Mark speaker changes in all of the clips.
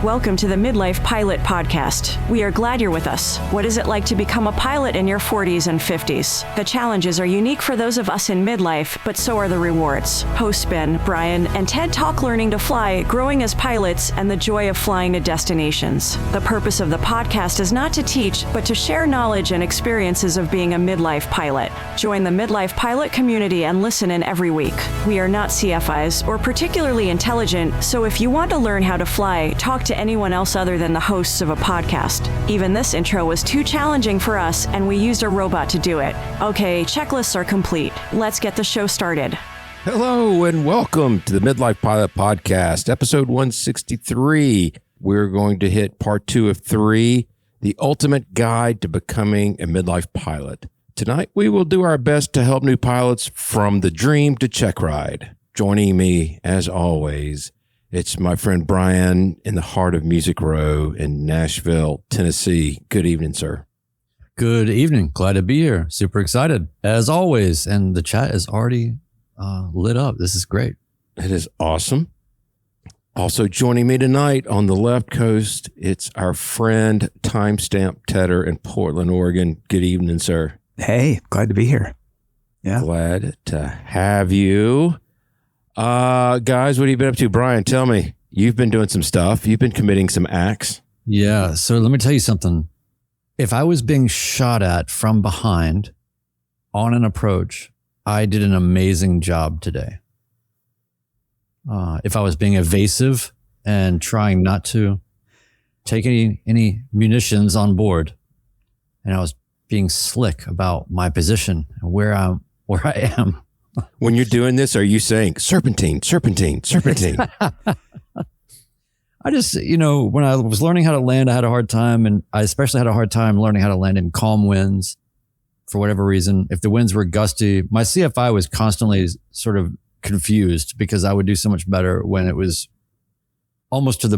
Speaker 1: Welcome to the Midlife Pilot Podcast. We are glad you're with us. What is it like to become a pilot in your 40s and 50s? The challenges are unique for those of us in midlife, but so are the rewards. Hosts Ben, Brian, and Ted talk learning to fly, growing as pilots, and the joy of flying to destinations. The purpose of the podcast is not to teach, but to share knowledge and experiences of being a midlife pilot. Join the Midlife Pilot community and listen in every week. We are not CFIs or particularly intelligent, so if you want to learn how to fly, talk to anyone else other than the hosts of a podcast. Even this intro was too challenging for us, and we used a robot to do it. Okay, checklists are complete. Let's get the show started.
Speaker 2: Hello and welcome to the Midlife Pilot Podcast, episode 163. We're going to hit part 2 of 3, the ultimate guide to becoming a midlife pilot. Tonight, we will do our best to help new pilots from the dream to Checkride. Joining me, as always, it's my friend Brian in the heart of Music Row in Nashville, Tennessee. Good evening, sir.
Speaker 3: Good evening. Glad to be here. Super excited, as always. And the chat is already lit up. This is great.
Speaker 2: It is awesome. Also joining me tonight on the left coast, it's our friend Timestamp Tedder in Portland, Oregon. Good evening, sir.
Speaker 4: Hey, glad to be here. Yeah.
Speaker 2: Glad to have you. Guys, what have you been up to? Brian, tell me. You've been doing some stuff. You've been committing some acts.
Speaker 3: Yeah. So let me tell you something. If I was being shot at from behind on an approach, I did an amazing job today. If I was being evasive and trying not to take any munitions on board, and I was being slick about my position and where I am.
Speaker 2: When you're doing this, are you saying serpentine, serpentine, serpentine?
Speaker 3: I just, when I was learning how to land, I had a hard time, and I especially had a hard time learning how to land in calm winds for whatever reason. If the winds were gusty, my CFI was constantly sort of confused because I would do so much better when it was almost to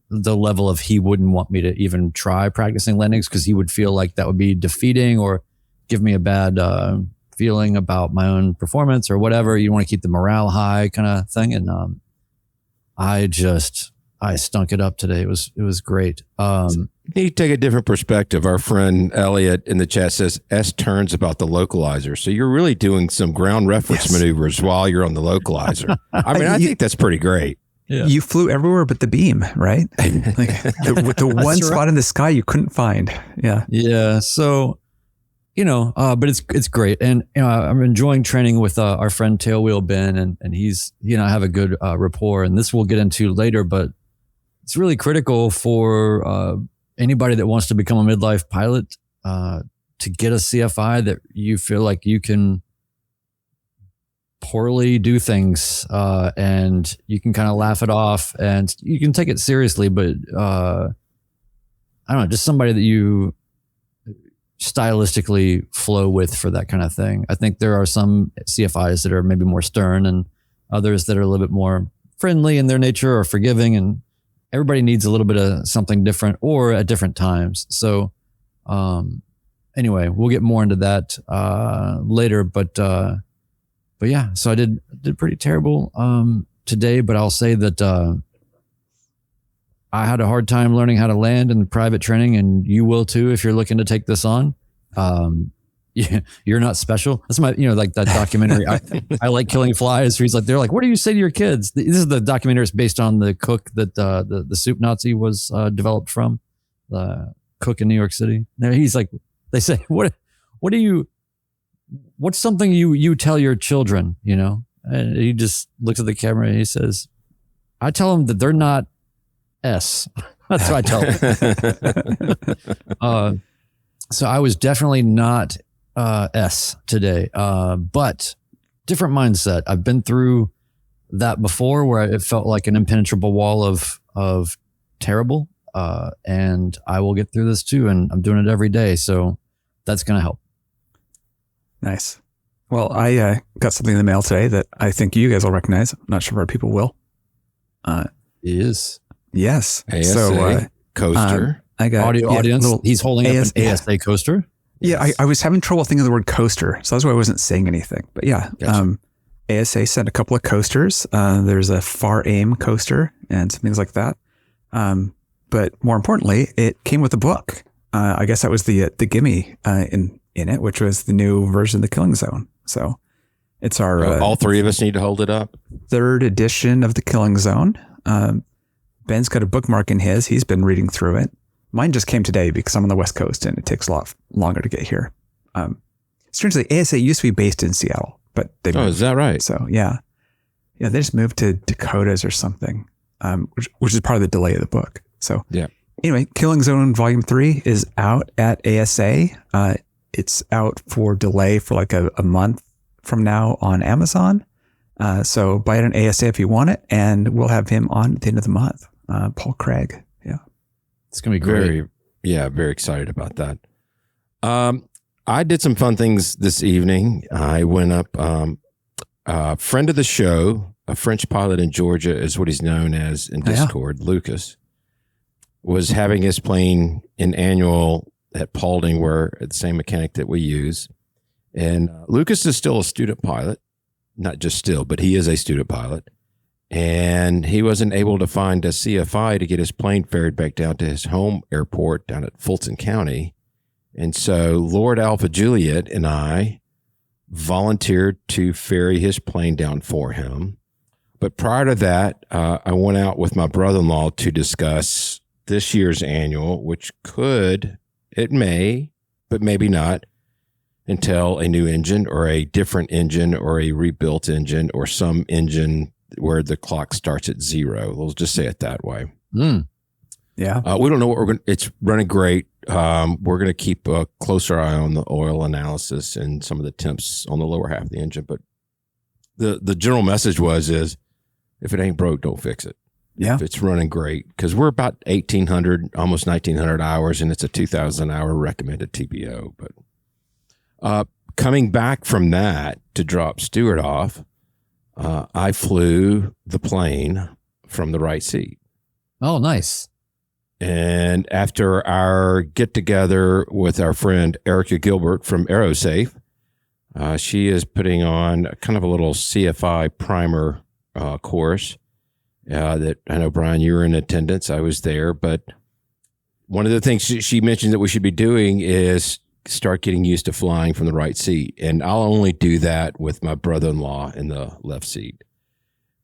Speaker 3: the level of he wouldn't want me to even try practicing landings because he would feel like that would be defeating or give me a bad feeling about my own performance or whatever. You want to keep the morale high kind of thing. And I stunk it up today. It was great.
Speaker 2: You need to take a different perspective. Our friend Elliot in the chat says S turns about the localizer. So you're really doing some ground reference maneuvers while you're on the localizer. I mean, I think that's pretty great.
Speaker 4: Yeah. You flew everywhere but the beam, right? With the one spot in the sky you couldn't find. Yeah.
Speaker 3: Yeah. So, but it's great. And, I'm enjoying training with our friend Tailwheel Ben, and he's, I have a good rapport, and this we'll get into later, but it's really critical for anybody that wants to become a midlife pilot to get a CFI that you feel like you can poorly do things and you can kind of laugh it off and you can take it seriously, but I don't know, just somebody that you stylistically flow with for that kind of thing. I think there are some CFIs that are maybe more stern and others that are a little bit more friendly in their nature or forgiving, and everybody needs a little bit of something different or at different times. So anyway, we'll get more into that later, but yeah, so I did pretty terrible today, but I'll say that I had a hard time learning how to land in private training, and you will too if you're looking to take this on. You're not special. That's my, like that documentary. I like killing flies. Where they're like, what do you say to your kids? This is the documentary. It's based on the cook that the soup Nazi was developed from, the cook in New York City. Now he's like, they say, what's something you tell your children, And he just looks at the camera and he says, I tell them that they're not S. That's what I tell them. So I was definitely not S today, but different mindset. I've been through that before where it felt like an impenetrable wall of terrible, and I will get through this too, and I'm doing it every day, so that's going to help.
Speaker 4: Nice. Well, I got something in the mail today that I think you guys will recognize. I'm not sure if our people will.
Speaker 3: Is
Speaker 4: yes.
Speaker 2: ASA so, coaster.
Speaker 4: I got
Speaker 3: audience. He's holding up an ASA coaster.
Speaker 4: Yeah, I was having trouble thinking of the word coaster, so that's why I wasn't saying anything. But yeah, gotcha. ASA sent a couple of coasters. There's a Far Aim coaster and some things like that. but more importantly, it came with a book. I guess that was the gimme in it, which was the new version of the Killing Zone. So it's our
Speaker 2: all three of us need to hold it up.
Speaker 4: third edition of the Killing Zone. Ben's got a bookmark in his. He's been reading through it. Mine just came today because I'm on the West Coast and it takes a lot longer to get here. Strangely, ASA used to be based in Seattle, but they moved.
Speaker 2: Oh, is that right?
Speaker 4: So yeah, they just moved to Dakotas or something, which is part of the delay of the book. So
Speaker 2: yeah.
Speaker 4: Anyway, Killing Zone Volume 3 is out at ASA. It's out for delay for like a month from now on Amazon. So buy it on ASA if you want it, and we'll have him on at the end of the month. Paul Craig. Yeah.
Speaker 3: It's going to be great.
Speaker 2: Very excited about that. I did some fun things this evening. I went up, a friend of the show, a French pilot in Georgia is what he's known as in Discord, Lucas, was having his plane in annual at Paulding, where the same mechanic that we use. And Lucas is still a student pilot, not just still, but he is a student pilot. And he wasn't able to find a CFI to get his plane ferried back down to his home airport down at Fulton County. And so Lord Alpha Juliet and I volunteered to ferry his plane down for him. But prior to that, I went out with my brother-in-law to discuss this year's annual, which it may, but maybe not, entail a new engine or a different engine or a rebuilt engine or some engine where the clock starts at 0. We'll just say it that way.
Speaker 4: Yeah.
Speaker 2: We don't know what it's running great. We're going to keep a closer eye on the oil analysis and some of the temps on the lower half of the engine. But the general message is if it ain't broke, don't fix it.
Speaker 4: Yeah.
Speaker 2: If it's running great, because we're about 1,800, almost 1,900 hours, and it's a 2,000 hour recommended TPO. But coming back from that to drop Stewart off, I flew the plane from the right seat.
Speaker 3: Oh, nice.
Speaker 2: And after our get together with our friend Erica Gilbert from AeroSafe, she is putting on kind of a little CFI primer course that I know, Brian, you were in attendance. I was there. But one of the things she mentioned that we should be doing is start getting used to flying from the right seat. And I'll only do that with my brother-in-law in the left seat.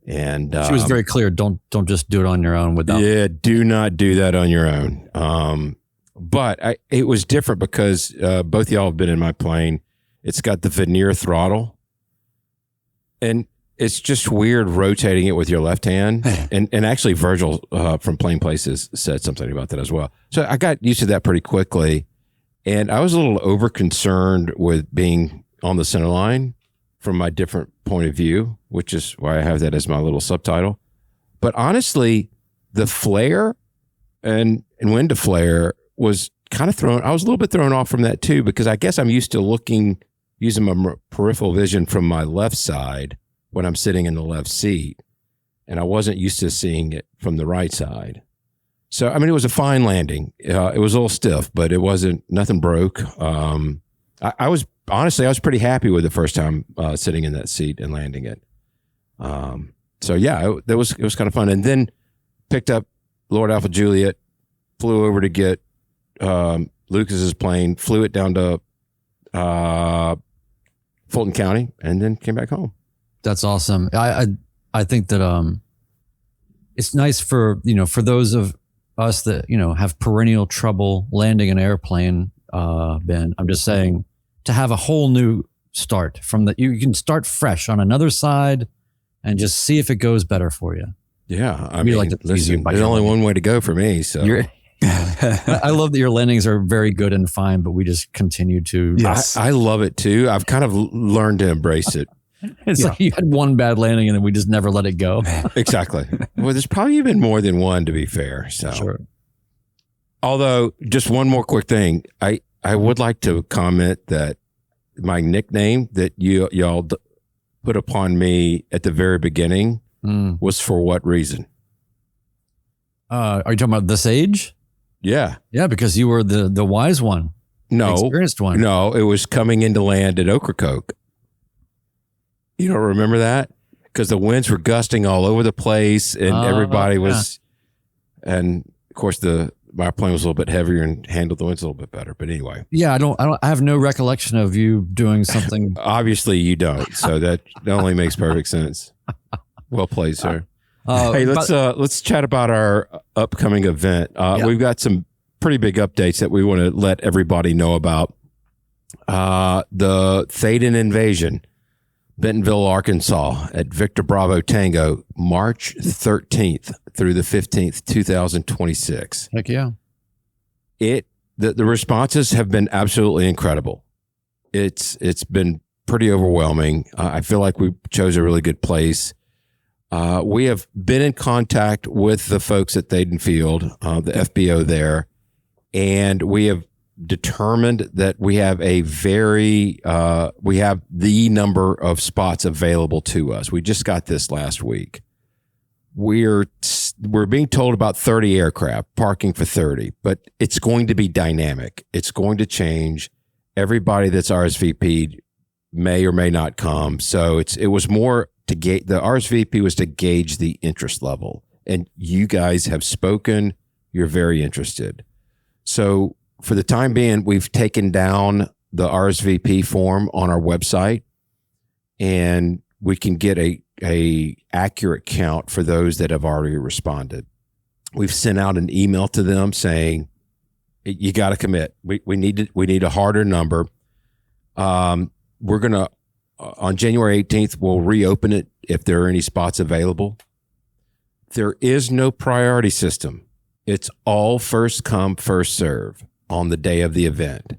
Speaker 2: And
Speaker 3: she was very clear. Don't just do it on your own without.
Speaker 2: Yeah, do not do that on your own. But it was different because both y'all have been in my plane. It's got the veneer throttle, and it's just weird rotating it with your left hand. and actually, Virgil from Plain Places said something about that as well. So I got used to that pretty quickly, and I was a little over concerned with being on the center line from my different point of view, which is why I have that as my little subtitle. But honestly, the flare and when to flare was kind of I was a little bit thrown off from that too, because I guess I'm used to using my peripheral vision from my left side when I'm sitting in the left seat. And I wasn't used to seeing it from the right side. So, I mean, it was a fine landing. It was a little stiff, but nothing broke. I was pretty happy with the first time sitting in that seat and landing it. So yeah, it was kind of fun. And then picked up Lord Alpha Juliet, flew over to get Lucas's plane, flew it down to Fulton County, and then came back home.
Speaker 3: That's awesome. I think that it's nice for those of us that have perennial trouble landing an airplane. Ben, I'm just saying, to have a whole new start you can start fresh on another side and just see if it goes better for you.
Speaker 2: Yeah. I mean, listen, there's only one way to go for me. So
Speaker 3: I love that your landings are very good and fine, but we just continue to.
Speaker 2: Yes. I love it too. I've kind of learned to embrace it.
Speaker 3: It's like you had one bad landing and then we just never let it go.
Speaker 2: Exactly. Well, there's probably been more than one, to be fair. So,
Speaker 3: sure.
Speaker 2: Although, just one more quick thing. I would like to comment that my nickname that y'all put upon me at the very beginning was for what reason?
Speaker 3: Are you talking about this age?
Speaker 2: Yeah.
Speaker 3: Yeah, because you were the wise one.
Speaker 2: No.
Speaker 3: The experienced one.
Speaker 2: No, it was coming into land at Ocracoke. You don't remember that? Because the winds were gusting all over the place and everybody was, and Of course, my plane was a little bit heavier and handled the winds a little bit better. But anyway.
Speaker 3: Yeah, I have no recollection of you doing something.
Speaker 2: Obviously you don't. So that only makes perfect sense. Well played, sir. Hey, let's chat about our upcoming event. We've got some pretty big updates that we want to let everybody know about. The Thaden Invasion, Bentonville, Arkansas, at Victor Bravo Tango, March 13th through the 15th, 2026.
Speaker 3: Heck yeah.
Speaker 2: The responses have been absolutely incredible. It's been pretty overwhelming. I feel like we chose a really good place. We have been in contact with the folks at Thaden Field, the FBO there, and we have determined that we have we have the number of spots available to us. We just got this last week. We're being told about 30 aircraft, parking for 30, but it's going to be dynamic. It's going to change. Everybody that's RSVP'd may or may not come. So it was more to gauge, the RSVP was to gauge the interest level. And you guys have spoken. You're very interested. So for the time being, we've taken down the RSVP form on our website, and we can get a accurate count for those that have already responded. We've sent out an email to them saying, you got to commit. We need a harder number. We're going to, on January 18th, we'll reopen it if there are any spots available. There is no priority system. It's all first come, first serve on the day of the event.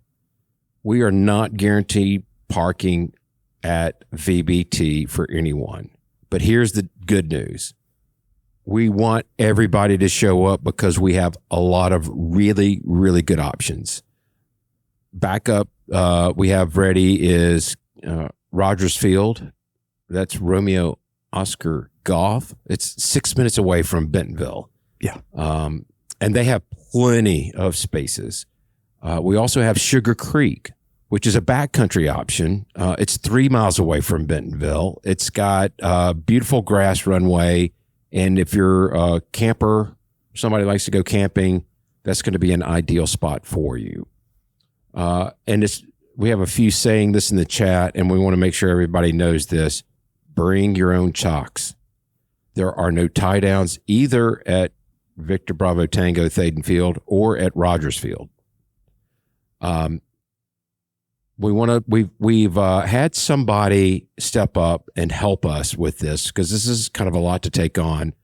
Speaker 2: We are not guaranteed parking at VBT for anyone. But here's the good news. We want everybody to show up because we have a lot of really, really good options. Backup we have ready is Rogers Field. That's Romeo Oscar Golf. It's 6 minutes away from Bentonville.
Speaker 4: Yeah.
Speaker 2: And they have plenty of spaces. We also have Sugar Creek, which is a backcountry option. It's 3 miles away from Bentonville. It's got a beautiful grass runway. And if you're a camper, somebody likes to go camping, that's going to be an ideal spot for you. And we have a few saying this in the chat, and we want to make sure everybody knows this. Bring your own chocks. There are no tie downs either at Victor Bravo Tango Thaden Field or at Rogers Field. We've had somebody step up and help us with this because this is kind of a lot to take on.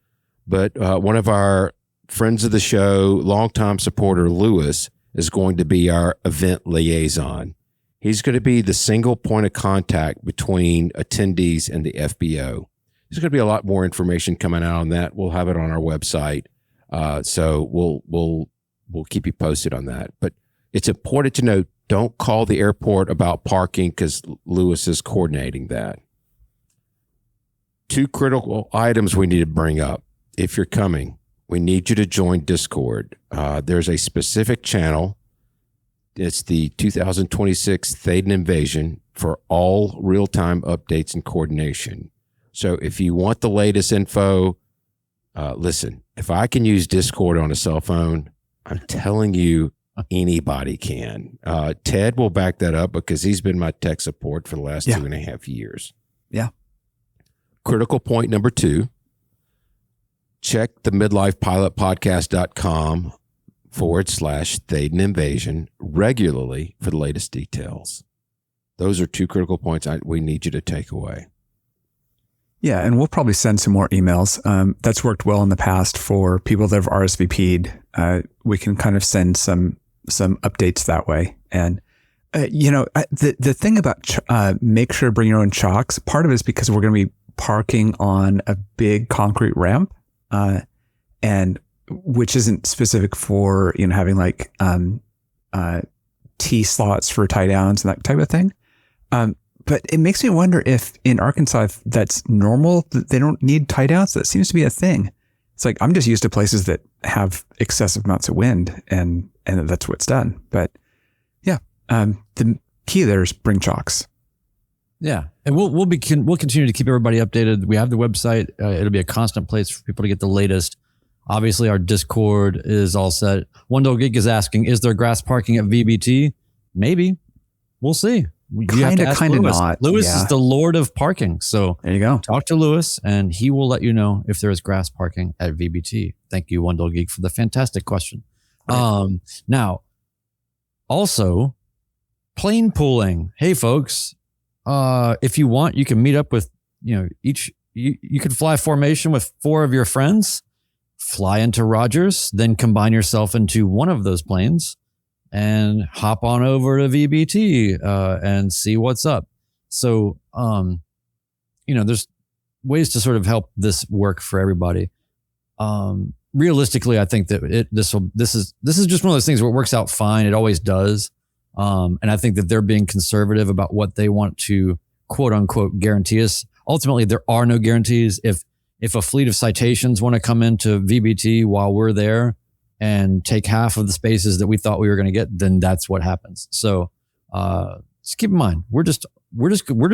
Speaker 2: But one of our friends of the show, longtime supporter Lewis, is going to be our event liaison. He's going to be the single point of contact between attendees and the FBO. There's going to be a lot more information coming out on that. We'll have it on our website. So we'll keep you posted on that. But it's important to note, don't call the airport about parking because Lewis is coordinating that. 2 critical items we need to bring up. If you're coming, we need you to join Discord. There's a specific channel. It's the 2026 Thaden Invasion for all real-time updates and coordination. So if you want the latest info, listen, if I can use Discord on a cell phone, I'm telling you, anybody can. Ted will back that up because he's been my tech support for the last 2.5 years.
Speaker 4: Yeah.
Speaker 2: Critical point number 2, check the midlifepilotpodcast.com/Thaden Invasion regularly for the latest details. Those are 2 critical points we need you to take away.
Speaker 4: Yeah, and we'll probably send some more emails. That's worked well in the past for people that have RSVP'd. We can kind of send some updates that way. And, the thing about make sure to bring your own chocks, part of it is because we're going to be parking on a big concrete ramp, and which isn't specific for, having like T slots for tie downs and that type of thing. But it makes me wonder if in Arkansas, if that's normal, that they don't need tie downs. That seems to be a thing. It's like, I'm just used to places that have excessive amounts of wind and that's what's done. But yeah, the key there is bring chocks.
Speaker 3: Yeah. And we'll continue to keep everybody updated. We have the website. It'll be a constant place for people to get the latest. Obviously, our Discord is all set. Wendell Geek is asking, is there grass parking at VBT? Maybe. We'll see.
Speaker 4: Kind of not.
Speaker 3: Lewis is the lord of parking. So
Speaker 4: there you go.
Speaker 3: Talk to Lewis and he will let you know if there is grass parking at VBT. Thank you, Wendell Geek, for the fantastic question. Right. Now, also, plane pooling. Hey, folks, if you want, you can meet up with, you could fly formation with 4 of your friends, fly into Rogers, then combine yourself into one of those planes and hop on over to VBT and see what's up. So, there's ways to sort of help this work for everybody. Realistically, I think that this is just one of those things where it works out fine. It always does. And I think that they're being conservative about what they want to quote unquote guarantee us. Ultimately, there are no guarantees. If a fleet of citations want to come into VBT while we're there and take half of the spaces that we thought we were going to get, then that's what happens. So just keep in mind, we're just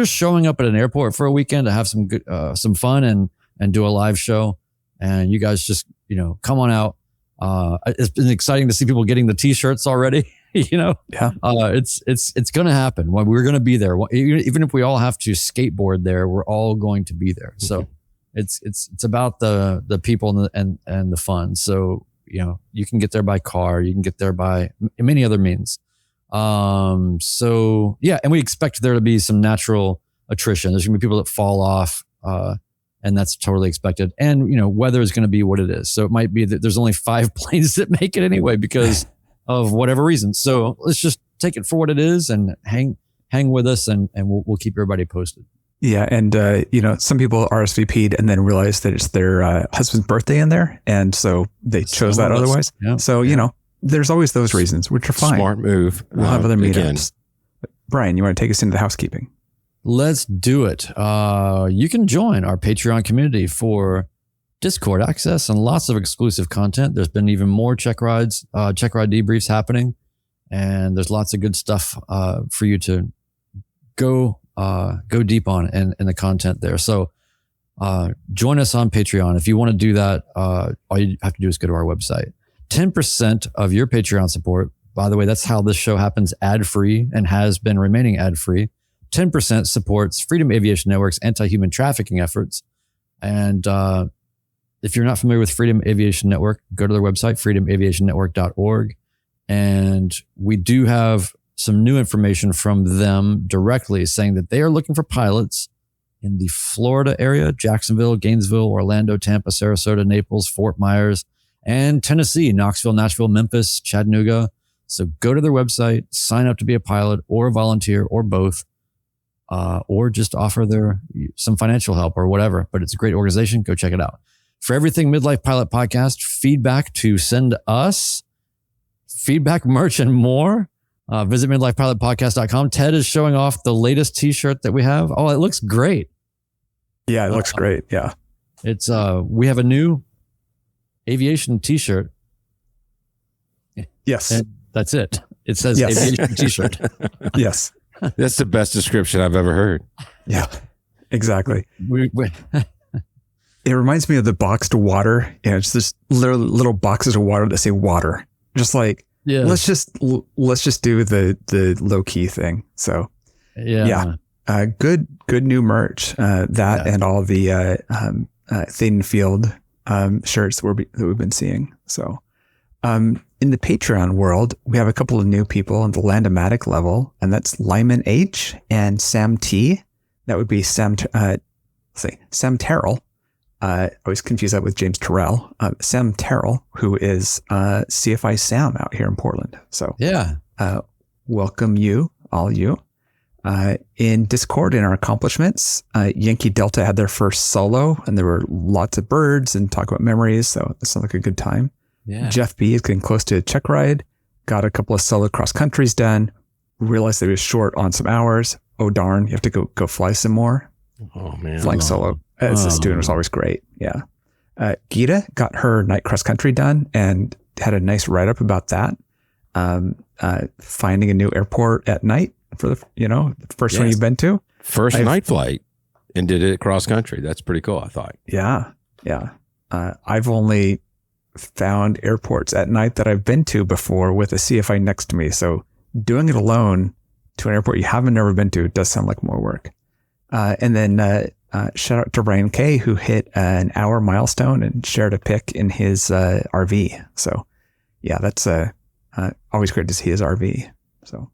Speaker 3: showing up at an airport for a weekend to have some fun and do a live show. And you guys just come on out. It's been exciting to see people getting the t-shirts already. Yeah. It's going to happen. We're going to be there. Even if we all have to skateboard there, we're all going to be there. So it's about the people and the fun. So, you can get there by car, you can get there by many other means. So yeah. And we expect there to be some natural attrition. There's gonna be people that fall off, and that's totally expected. And, weather is going to be what it is. So it might be that there's only 5 planes that make it anyway, because of whatever reason. So let's just take it for what it is and hang with us and we'll keep everybody posted.
Speaker 4: Yeah. And, some people RSVP'd and then realized that it's their husband's birthday in there. And so they chose that otherwise. Yeah. So, there's always those reasons, which are fine.
Speaker 2: Smart move.
Speaker 4: We'll have other meetups. Brian, you want to take us into the housekeeping?
Speaker 3: Let's do it. You can join our Patreon community for Discord access and lots of exclusive content. There's been even more Checkride debriefs happening, and there's lots of good stuff for you to go deep on in the content there. So join us on Patreon. If you want to do that, all you have to do is go to our website. 10% of your Patreon support, by the way, that's how this show happens ad-free and has been remaining ad-free. 10% supports Freedom Aviation Network's anti-human trafficking efforts. And if you're not familiar with Freedom Aviation Network, go to their website, freedomavationnetwork.org. And we do have some new information from them directly saying that they are looking for pilots in the Florida area, Jacksonville, Gainesville, Orlando, Tampa, Sarasota, Naples, Fort Myers, and Tennessee, Knoxville, Nashville, Memphis, Chattanooga. So go to their website, sign up to be a pilot or a volunteer or both, or just offer some financial help or whatever. But it's a great organization. Go check it out. For everything Midlife Pilot Podcast, feedback to send us, feedback, merch, and more, visit midlifepilotpodcast.com. Ted is showing off the latest t-shirt that we have. Oh, it looks great.
Speaker 4: Yeah, it looks great. Yeah.
Speaker 3: It's we have a new aviation t-shirt.
Speaker 4: Yes.
Speaker 3: And that's it. It says aviation t-shirt.
Speaker 4: Yes.
Speaker 2: That's the best description I've ever heard.
Speaker 4: Yeah, exactly. It reminds me of the boxed water. It's just little boxes of water that say water. Just like, let's just do the low key thing. So good new merch. And all the thin field shirts that we've been seeing. So in the Patreon world, we have a couple of new people on the Landomatic level, and that's Lyman H and Sam T. That would be Sam Terrell. I always confuse that with James Terrell. Sam Terrell, who is CFI Sam out here in Portland. So welcome all you. In Discord, in our accomplishments, Yankee Delta had their first solo, and there were lots of birds and talk about memories. So that sounds like a good time. Yeah. Jeff B is getting close to Checkride. Got a couple of solo cross countries done. Realized that he was short on some hours. Oh darn! You have to go fly some more.
Speaker 2: Oh man,
Speaker 4: flying solo as a student was always great. Yeah. Gita got her night cross country done and had a nice write up about that. Finding a new airport at night for the first one you've been to.
Speaker 2: First night flight and did it cross country. That's pretty cool, I thought.
Speaker 4: Yeah. Yeah. I've only found airports at night that I've been to before with a CFI next to me. So doing it alone to an airport you haven't never been to does sound like more work. And then shout out to Ryan K, who hit an hour milestone and shared a pic in his RV. So yeah, that's always great to see his RV. So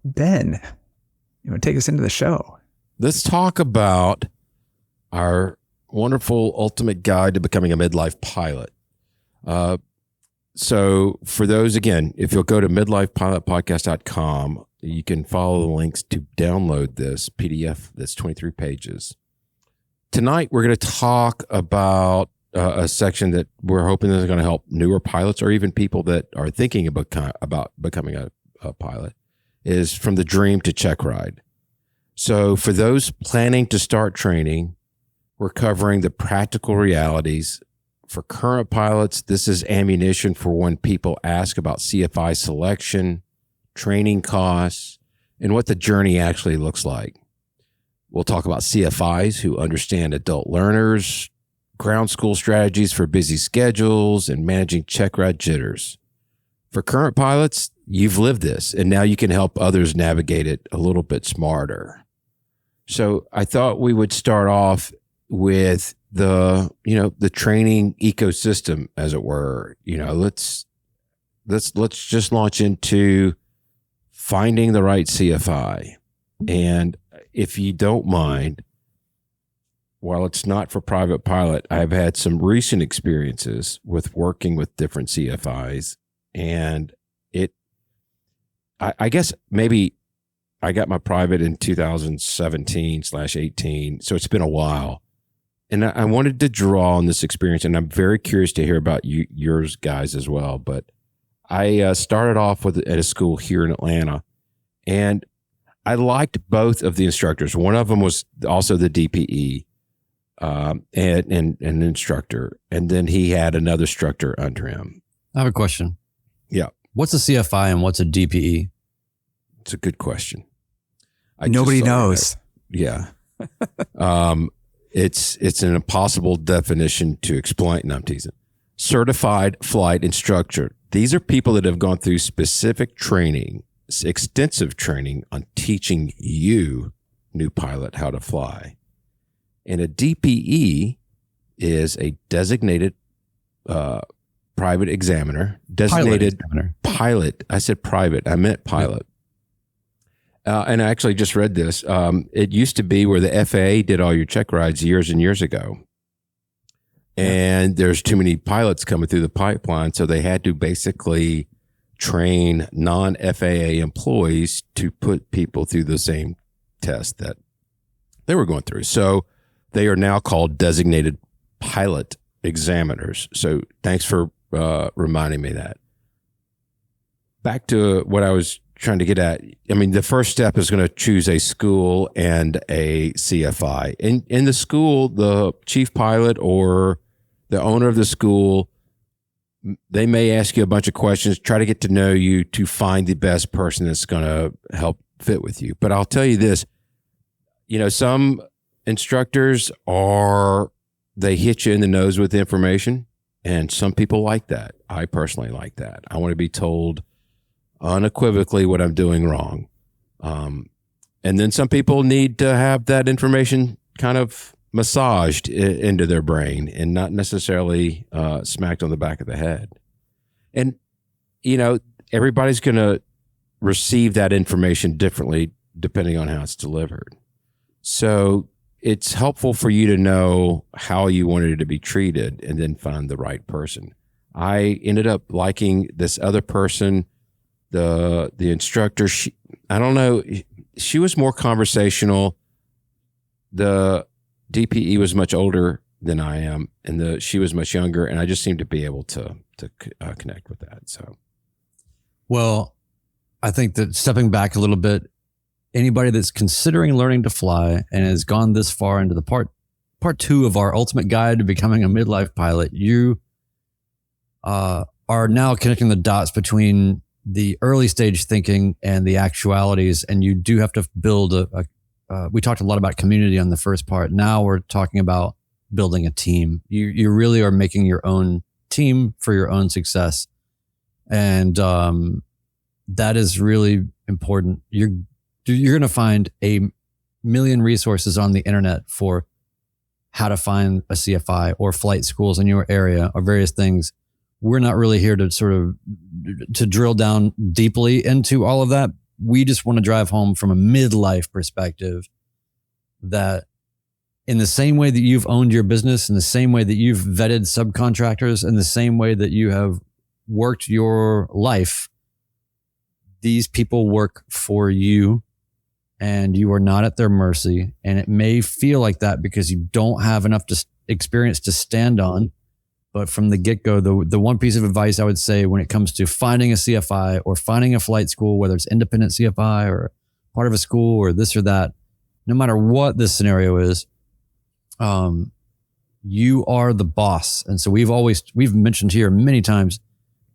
Speaker 4: Ben, you want to take us into the show?
Speaker 2: Let's talk about our wonderful ultimate guide to becoming a midlife pilot. So for those, again, if you'll go to midlifepilotpodcast.com, you can follow the links to download this PDF that's 23 pages. Tonight, we're going to talk about a section that we're hoping is going to help newer pilots or even people that are thinking about becoming a pilot, is from the dream to Checkride. So for those planning to start training, we're covering the practical realities. For current pilots, this is ammunition for when people ask about CFI selection, training costs, and what the journey actually looks like. We'll talk about CFIs who understand adult learners, ground school strategies for busy schedules, and managing Checkride jitters. For current pilots, you've lived this, and now you can help others navigate it a little bit smarter. So I thought we would start off with the training ecosystem, as it were. Let's just launch into finding the right CFI. And if you don't mind, while it's not for private pilot, I've had some recent experiences with working with different CFIs, and I guess maybe I got my private in 2017/18, so it's been a while. And I wanted to draw on this experience, and I'm very curious to hear about yours guys as well. But I started off at a school here in Atlanta, and I liked both of the instructors. One of them was also the DPE and an instructor, and then he had another instructor under him.
Speaker 3: I have a question.
Speaker 2: Yeah.
Speaker 3: What's a CFI and what's a DPE?
Speaker 2: It's a good question.
Speaker 4: Nobody knows.
Speaker 2: Yeah. It's an impossible definition to explain. No, I'm teasing. Certified flight instructor. These are people that have gone through specific training, extensive training on teaching you, new pilot, how to fly. And a DPE is a designated private examiner. Designated pilot. I said private. I meant pilot. And I actually just read this. It used to be where the FAA did all your check rides years and years ago. And there's too many pilots coming through the pipeline, so they had to basically train non-FAA employees to put people through the same test that they were going through. So they are now called designated pilot examiners. So thanks for reminding me that. Back to what I was trying to get at. I mean, the first step is going to choose a school and a CFI. In the school, the chief pilot or the owner of the school, they may ask you a bunch of questions, try to get to know you to find the best person that's going to help fit with you. But I'll tell you this, some instructors they hit you in the nose with information, and some people like that. I personally like that. I want to be told unequivocally what I'm doing wrong. And then some people need to have that information kind of massaged into their brain and not necessarily smacked on the back of the head. And, everybody's going to receive that information differently depending on how it's delivered. So it's helpful for you to know how you wanted it to be treated and then find the right person. I ended up liking this other person, the instructor. I don't know. She was more conversational. The DPE was much older than I am, and she was much younger, and I just seemed to be able to connect with that. So,
Speaker 3: well, I think that stepping back a little bit, anybody that's considering learning to fly and has gone this far into the part 2 of our ultimate guide to becoming a midlife pilot, you are now connecting the dots between the early stage thinking and the actualities, and you do have to build we talked a lot about community on the first part. Now we're talking about building a team. You really are making your own team for your own success. And that is really important. You're going to find a million resources on the internet for how to find a CFI or flight schools in your area or various things. We're not really here to to drill down deeply into all of that. We just want to drive home from a midlife perspective that in the same way that you've owned your business, in the same way that you've vetted subcontractors, in the same way that you have worked your life, these people work for you and you are not at their mercy. And it may feel like that because you don't have enough experience to stand on. But from the get-go, the one piece of advice I would say when it comes to finding a CFI or finding a flight school, whether it's independent CFI or part of a school or this or that, no matter what this scenario is, you are the boss. And so we've mentioned here many times,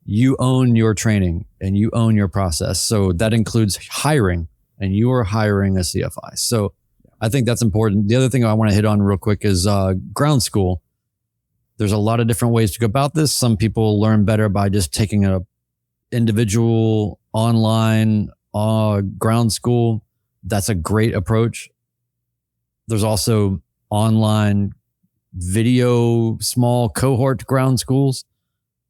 Speaker 3: you own your training and you own your process. So that includes hiring, and you are hiring a CFI. So I think that's important. The other thing I want to hit on real quick is ground school. There's a lot of different ways to go about this. Some people learn better by just taking a individual online ground school. That's a great approach. There's also online video, small cohort ground schools.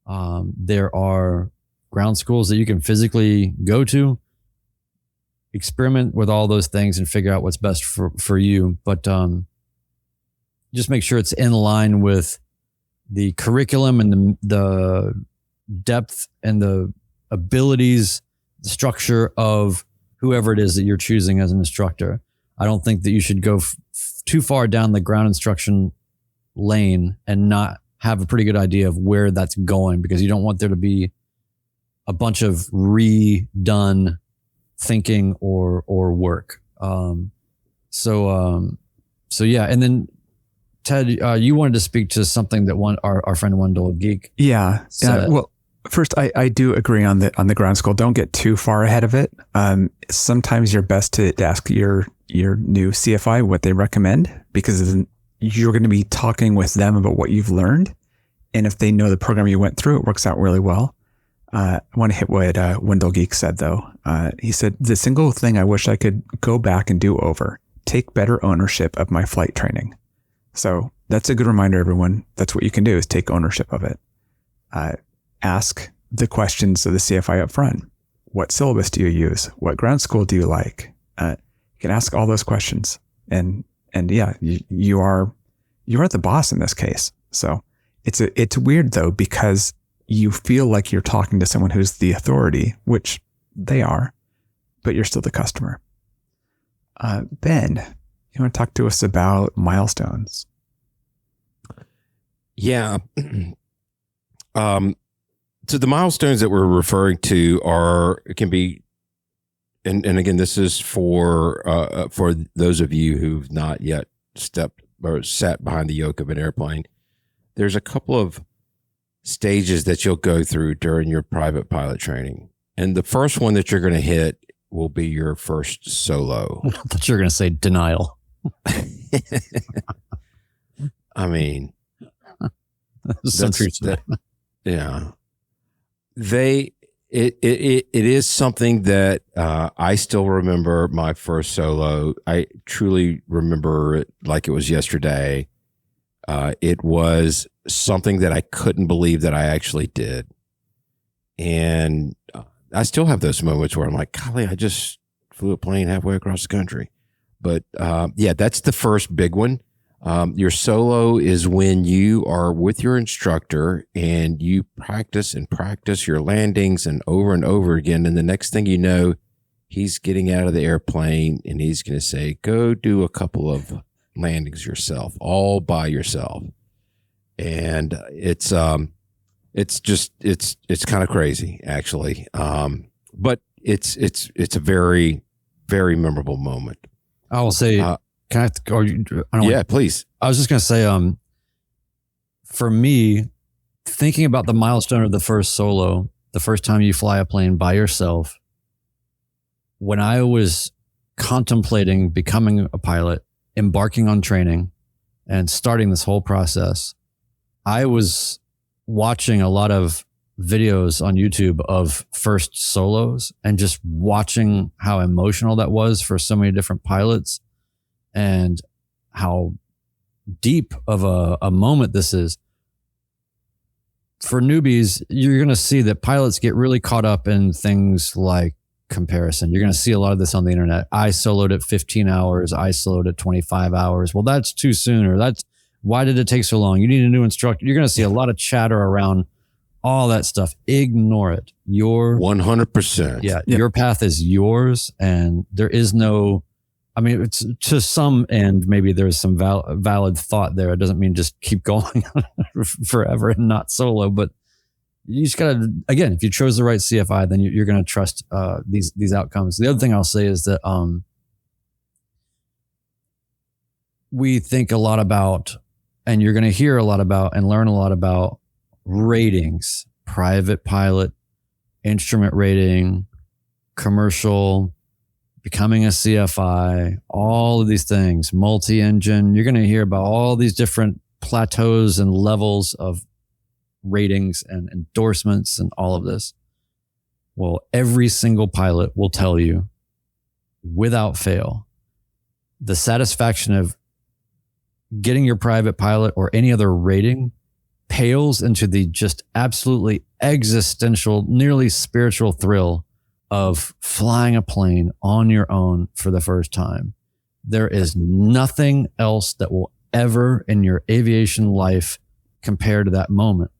Speaker 3: There are ground schools that you can physically go to. Experiment with all those things and figure out what's best for you. But just make sure it's in line with the curriculum and the depth and the abilities, the structure of whoever it is that you're choosing as an instructor. I don't think that you should go too far down the ground instruction lane and not have a pretty good idea of where that's going, because you don't want there to be a bunch of redone thinking or work. So yeah. And then Ted, you wanted to speak to something that our friend Wendell Geek.
Speaker 4: Yeah. Well, first, I do agree on the ground school. Don't get too far ahead of it. Sometimes you're best to ask your new CFI what they recommend, because you're going to be talking with them about what you've learned. And if they know the program you went through, it works out really well. I want to hit what Wendell Geek said, though. He said, the single thing I wish I could go back and do over, take better ownership of my flight training. So that's a good reminder, everyone. That's what you can do, is take ownership of it. Ask the questions of the CFI up front. What syllabus do you use? What ground school do you like? You can ask all those questions. And yeah, you are the boss in this case. So it's weird, though, because you feel like you're talking to someone who's the authority, which they are, but you're still the customer. Ben, you want to talk to us about milestones?
Speaker 2: Yeah. So the milestones that we're referring to can be, and again, this is for those of you who've not yet stepped or sat behind the yoke of an airplane. There's a couple of stages that you'll go through during your private pilot training. And the first one that you're going to hit will be your first solo.
Speaker 3: I thought you were going to say denial.
Speaker 2: I mean, yeah. It is something that I still remember my first solo. I truly remember it like it was yesterday. It was something that I couldn't believe that I actually did. And I still have those moments where I'm like, golly, I just flew a plane halfway across the country. But yeah, that's the first big one. Your solo is when you are with your instructor and you practice your landings and over again. And the next thing you know, he's getting out of the airplane and he's going to say, go do a couple of landings yourself, all by yourself. And it's kind of crazy, actually. But it's a very, very memorable moment.
Speaker 3: I will say, can I? Or I don't
Speaker 2: yeah, please.
Speaker 3: I was just going to say, for me, thinking about the milestone of the first solo, the first time you fly a plane by yourself, when I was contemplating becoming a pilot, embarking on training, and starting this whole process, I was watching a lot of videos on YouTube of first solos and just watching how emotional that was for so many different pilots and how deep of a moment this is. For newbies, you're going to see that pilots get really caught up in things like comparison. You're going to see a lot of this on the internet. I soloed at 15 hours. I soloed at 25 hours. Well, that's too soon. Or why did it take so long? You need a new instructor. You're going to see a lot of chatter around all that stuff. Ignore it.
Speaker 2: 100%.
Speaker 3: Yeah. Your path is yours. And there is no, I mean, it's to some end, maybe there's some valid thought there. It doesn't mean just keep going forever and not solo, but you just gotta, again, if you chose the right CFI, then you're going to trust these outcomes. The other thing I'll say is that we think a lot about, and you're going to hear a lot about and learn a lot about ratings, private pilot, instrument rating, commercial, becoming a CFI, all of these things, multi-engine. You're going to hear about all these different plateaus and levels of ratings and endorsements and all of this. Well, every single pilot will tell you without fail, the satisfaction of getting your private pilot or any other rating pales into the just absolutely existential, nearly spiritual thrill of flying a plane on your own for the first time. There is nothing else that will ever in your aviation life compare to that moment.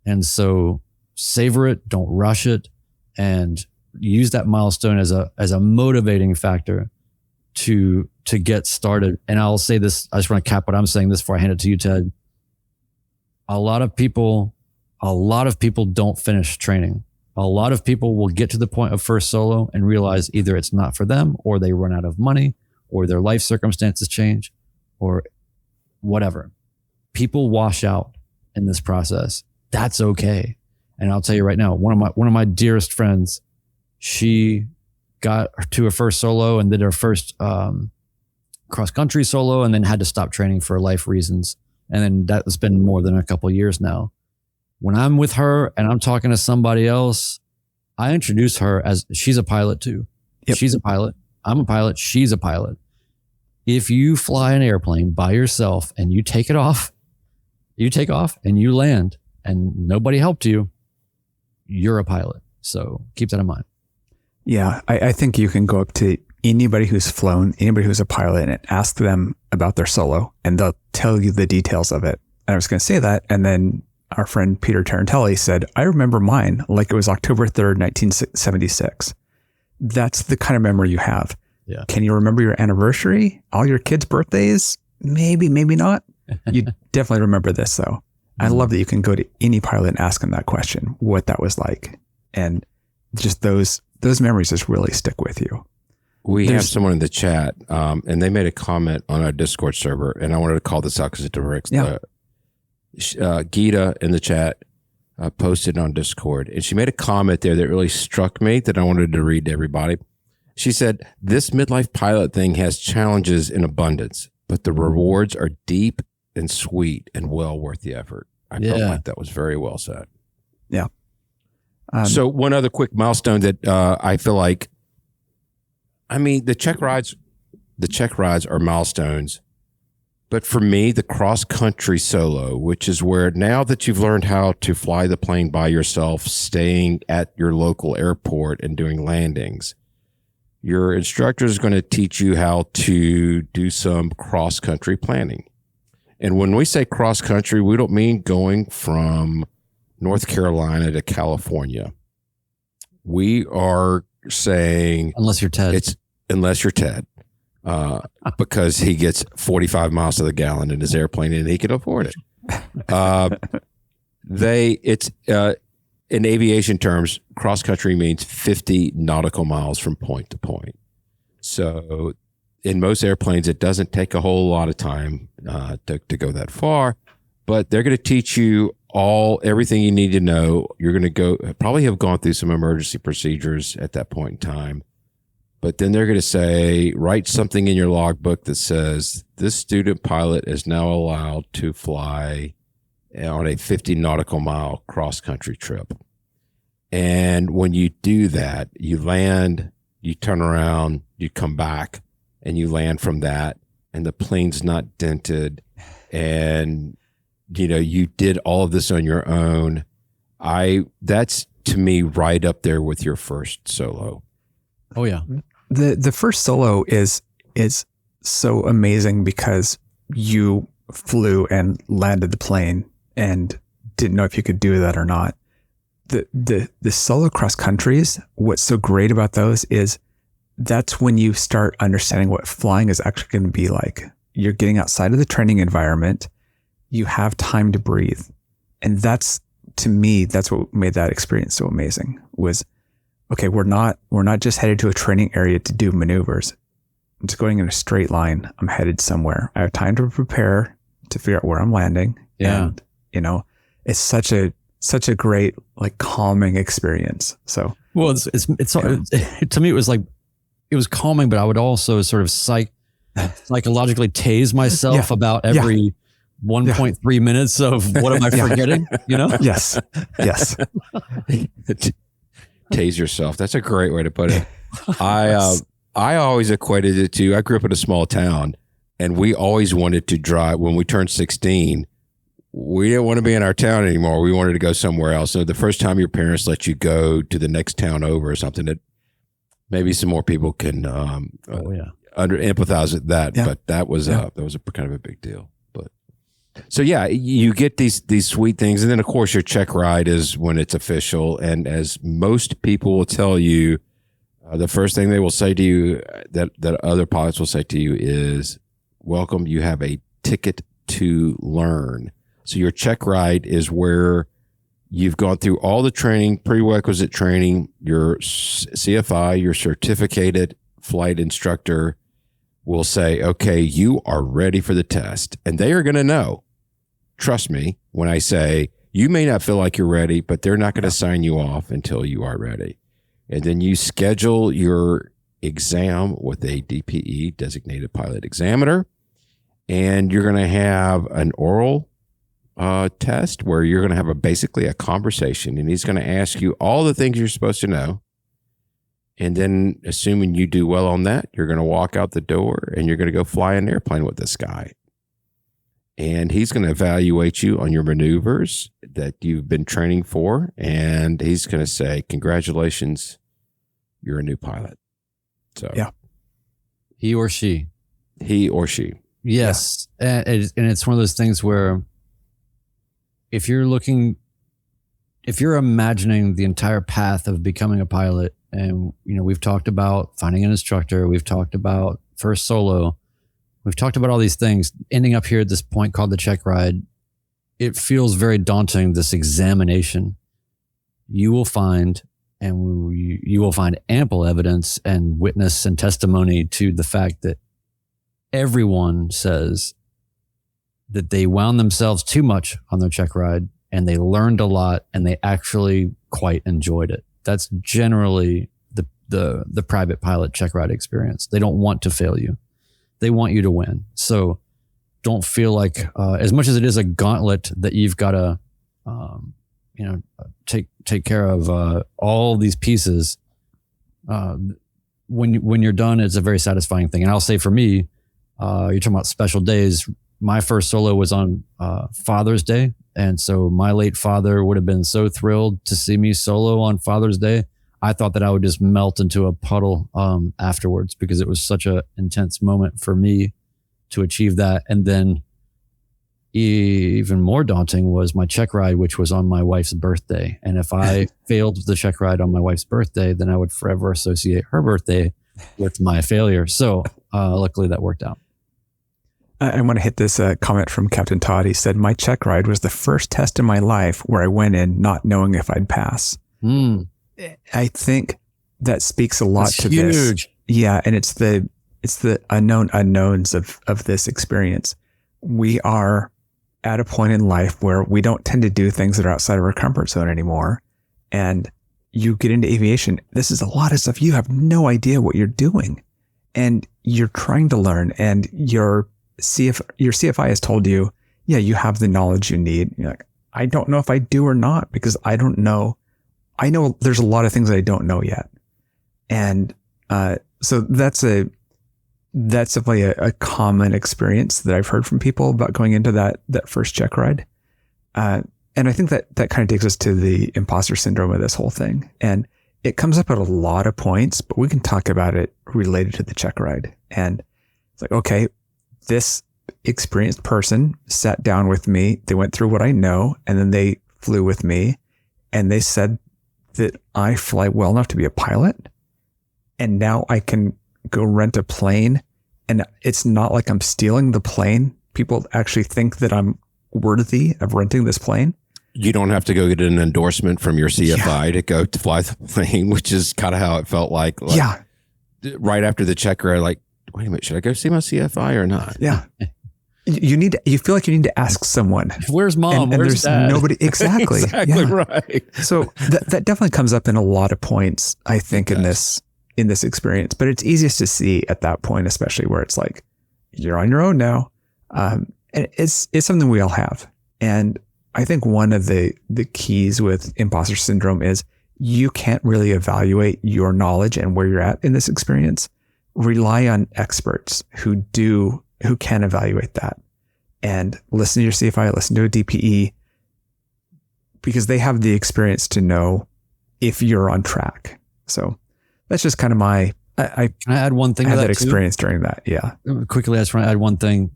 Speaker 3: And so savor it, don't rush it, and use that milestone as a motivating factor to get started. And I'll say this, I just want to cap what I'm saying this before I hand it to you, Ted. A lot of people don't finish training. A lot of people will get to the point of first solo and realize either it's not for them, or they run out of money, or their life circumstances change, or whatever. People wash out in this process. That's okay. And I'll tell you right now, one of my dearest friends, she got to her first solo and did her first cross country solo, and then had to stop training for life reasons. And then that's been more than a couple of years now. When I'm with her and I'm talking to somebody else, I introduce her as she's a pilot too. Yep. She's a pilot. I'm a pilot. She's a pilot. If you fly an airplane by yourself and you take off and you land and nobody helped you, you're a pilot. So keep that in mind.
Speaker 4: Yeah. I think you can go up to anybody who's flown, anybody who's a pilot, and ask them about their solo, and they'll tell you the details of it. And I was going to say that. And then our friend Peter Tarantelli said, I remember mine like it was October 3rd, 1976. That's the kind of memory you have.
Speaker 3: Yeah.
Speaker 4: Can you remember your anniversary? All your kids' birthdays? Maybe, maybe not. You definitely remember this though. Mm-hmm. I love that you can go to any pilot and ask them that question, what that was like. And just those memories just really stick with you.
Speaker 2: We have someone in the chat, and they made a comment on our Discord server, and I wanted to call this out because it directs Geeta in the chat posted on Discord, and she made a comment there that really struck me that I wanted to read to everybody. She said, this midlife pilot thing has challenges in abundance, but the rewards are deep and sweet and well worth the effort. I felt like that was very well said.
Speaker 4: Yeah.
Speaker 2: So one other quick milestone that I feel like, I mean, the check rides are milestones. But for me, the cross-country solo, which is where now that you've learned how to fly the plane by yourself, staying at your local airport and doing landings, your instructor is going to teach you how to do some cross-country planning. And when we say cross-country, we don't mean going from North Carolina to California. We are saying...
Speaker 3: Unless you're Ted.
Speaker 2: Because he gets 45 miles to the gallon in his airplane and he can afford it. In aviation terms, cross country means 50 nautical miles from point to point. So in most airplanes, it doesn't take a whole lot of time to go that far, but they're going to teach you everything you need to know. You're going to probably have gone through some emergency procedures at that point in time. But then they're going to say, write something in your logbook that says, this student pilot is now allowed to fly on a 50 nautical mile cross-country trip. And when you do that, you land, you turn around, you come back, and you land from that, and the plane's not dented, and you did all of this on your own. That's to me right up there with your first solo.
Speaker 3: Oh yeah.
Speaker 4: The first solo is so amazing because you flew and landed the plane and didn't know if you could do that or not. The solo cross countries, what's so great about those is that's when you start understanding what flying is actually going to be like. You're getting outside of the training environment. You have time to breathe. And to me, that's what made that experience so amazing was, okay, we're not just headed to a training area to do maneuvers. I'm just going in a straight line. I'm headed somewhere. I have time to prepare to figure out where I'm landing.
Speaker 3: Yeah.
Speaker 4: And, it's such a great, like, calming experience. So,
Speaker 3: well, to me, it was like, it was calming, but I would also sort of psychologically tase myself about every 1.3 minutes of what am I forgetting?
Speaker 4: Yes.
Speaker 2: Tase yourself. That's a great way to put it. I always equated it to, I grew up in a small town, and we always wanted to drive. When we turned 16, we didn't want to be in our town anymore. We wanted to go somewhere else. So the first time your parents let you go to the next town over or something, that maybe some more people can empathize with that. Yeah. But that was a kind of a big deal. But so yeah, you get these sweet things, and then of course your check ride is when it's official. And as most people will tell you, the first thing they will say to you that other pilots will say to you is, "Welcome, you have a ticket to learn." So your check ride is where you've gone through all the training, prerequisite training. Your CFI, your certificated flight instructor, will say, okay, you are ready for the test. And they are going to know, trust me, when I say, you may not feel like you're ready, but they're not going to sign you off until you are ready. And then you schedule your exam with a DPE, designated pilot examiner. And you're going to have an oral test where you're going to have basically a conversation, and he's going to ask you all the things you're supposed to know. And then assuming you do well on that, you're going to walk out the door and you're going to go fly an airplane with this guy. And he's going to evaluate you on your maneuvers that you've been training for. And he's going to say, congratulations, you're a new pilot. So
Speaker 4: yeah,
Speaker 3: he or she.
Speaker 2: Yeah.
Speaker 3: Yes. And it's one of those things where if you're imagining the entire path of becoming a pilot, and, we've talked about finding an instructor, we've talked about first solo, we've talked about all these things, ending up here at this point called the check ride, it feels very daunting, this examination. You will find ample evidence and witness and testimony to the fact that everyone says that they wound themselves too much on their check ride, and they learned a lot, and they actually quite enjoyed it. That's generally the private pilot check ride experience. They don't want to fail you. They want you to win. So don't feel like, as much as it is a gauntlet that you've got to, take care of all these pieces. When you're done, it's a very satisfying thing. And I'll say for me, you're talking about special days. My first solo was on Father's Day. And so my late father would have been so thrilled to see me solo on Father's Day. I thought that I would just melt into a puddle afterwards, because it was such an intense moment for me to achieve that. And then even more daunting was my check ride, which was on my wife's birthday. And if I failed the check ride on my wife's birthday, then I would forever associate her birthday with my failure. So luckily that worked out.
Speaker 4: I want to hit this comment from Captain Todd. He said, my check ride was the first test in my life where I went in not knowing if I'd pass. I think that speaks a lot
Speaker 3: That's
Speaker 4: to
Speaker 3: huge.
Speaker 4: this. Yeah. And it's the unknown unknowns of this experience. We are at a point in life where we don't tend to do things that are outside of our comfort zone anymore. And you get into aviation, this is a lot of stuff. You have no idea what you're doing, and you're trying to learn, and your CFI has told you, yeah, you have the knowledge you need. You're like, I don't know if I do or not, because I don't know. I know there's a lot of things that I don't know yet. And so that's definitely a common experience that I've heard from people about going into that first check ride. And I think that kind of takes us to the imposter syndrome of this whole thing. And it comes up at a lot of points, but we can talk about it related to the check ride. And it's like, okay, this experienced person sat down with me. They went through what I know, and then they flew with me, and they said that I fly well enough to be a pilot. And now I can go rent a plane, and it's not like I'm stealing the plane. People actually think that I'm worthy of renting this plane.
Speaker 2: You don't have to go get an endorsement from your CFI to go to fly the plane, which is kind of how it felt like
Speaker 4: yeah.
Speaker 2: Right after the check ride, like, wait a minute, should I go see my CFI or not?
Speaker 4: Yeah. You feel like you need to ask someone.
Speaker 3: Where's mom?
Speaker 4: And
Speaker 3: Where's
Speaker 4: there's
Speaker 3: dad?
Speaker 4: nobody. Exactly.
Speaker 2: Exactly
Speaker 4: Yeah.
Speaker 2: right.
Speaker 4: So that definitely comes up in a lot of points, I think, in this experience. But it's easiest to see at that point, especially where it's like, you're on your own now. And it's something we all have. And I think one of the keys with imposter syndrome is you can't really evaluate your knowledge and where you're at in this experience. Rely on experts who can evaluate that, and listen to your CFI, listen to a DPE, because they have the experience to know if you're on track. So that's just kind of my,
Speaker 3: Can I add one thing
Speaker 4: I
Speaker 3: to
Speaker 4: had
Speaker 3: that
Speaker 4: that experience during that. Yeah.
Speaker 3: Quickly, I just want to add one thing.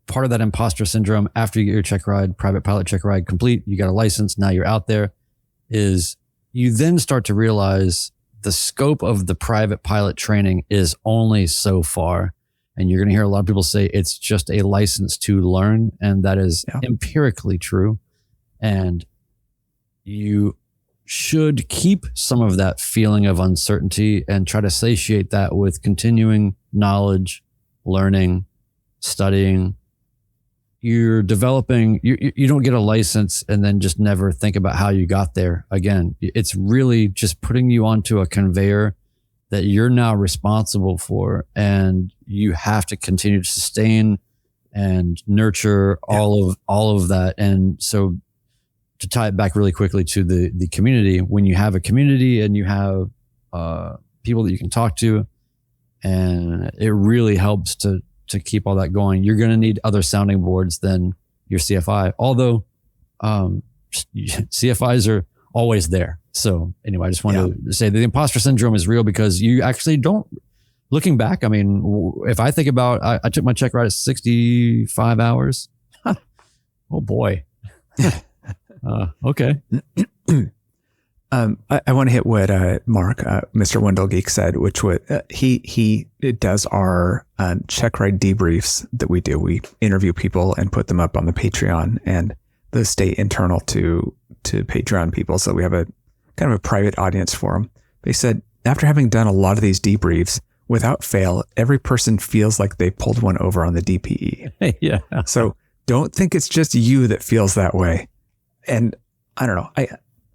Speaker 3: Part of that imposter syndrome after you get your check ride, private pilot check ride complete, you got a license, now you're out there, is you then start to realize the scope of the private pilot training is only so far. And you're going to hear a lot of people say it's just a license to learn. And that is empirically true. And you should keep some of that feeling of uncertainty and try to satiate that with continuing knowledge, learning, studying. You're developing, you don't get a license and then just never think about how you got there again. It's really just putting you onto a conveyor that you're now responsible for, and you have to continue to sustain and nurture all of that. And so to tie it back really quickly to the community, when you have a community and you have people that you can talk to, and it really helps to keep all that going. You're going to need other sounding boards than your CFI, although CFIs are always there. So anyway, I just wanted to say that the imposter syndrome is real, because you actually don't, looking back, I mean, if I think about, I took my check ride at 65 hours. Oh boy. Okay.
Speaker 4: I want to hit what Mark, Mr. Wendell Geek, said, which was he does our check ride debriefs that we do. We interview people and put them up on the Patreon, and those stay internal to Patreon people. So we have a kind of a private audience for them. They said, after having done a lot of these debriefs, without fail, every person feels like they pulled one over on the DPE.
Speaker 3: Yeah.
Speaker 4: So don't think it's just you that feels that way. And I don't know.